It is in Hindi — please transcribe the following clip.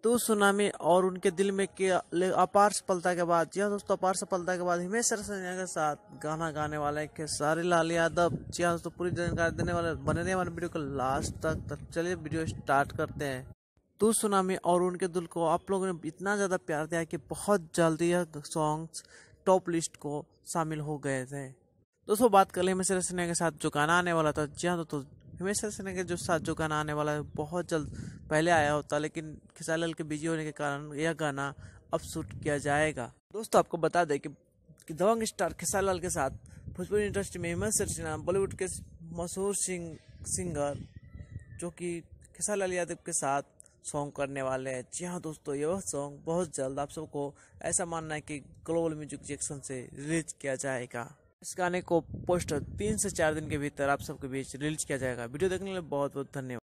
तो सुनामी और उनके दिल में के अपार सफलता के बाद, जी हाँ दोस्तों, अपार सफलता के बाद हिमेश रेशमिया के साथ गाना गाने वाले खेसारी लाल यादव। जी हाँ दोस्तों, पूरी जानकारी देने वाले बनने वाले वीडियो को लास्ट तक चलिए वीडियो स्टार्ट करते हैं। तू सुनामी और उनके दिल को आप लोगों ने इतना ज़्यादा प्यार दिया कि बहुत जल्दी यह सॉन्ग्स टॉप लिस्ट को शामिल हो गए थे। दोस्तों बात कर ले हिमेश रेशमिया के साथ जो गाना आने वाला था। जी हाँ दोस्तों, हिमेश रेशमिया के जो साथ जो गाना आने वाला है बहुत जल्द पहले आया होता, लेकिन खेसारी लाल के बिजी होने के कारण यह गाना अब शूट किया जाएगा। दोस्तों आपको बता दें कि दबंग स्टार खेसारी लाल के साथ भोजपुरी इंडस्ट्री में हिमेश रेशमिया बॉलीवुड के मशहूर सिंगर जो कि खेसारी लाल यादव के साथ सॉन्ग करने वाले हैं। जी हाँ दोस्तों, यह सॉन्ग बहुत जल्द आप सबको ऐसा मानना है कि ग्लोबल म्यूजिक जंक्शन से रिलीज किया जाएगा। इस गाने को पोस्टर 3 से 4 दिन के भीतर आप सबके बीच रिलीज किया जाएगा। वीडियो देखने के लिए बहुत बहुत धन्यवाद।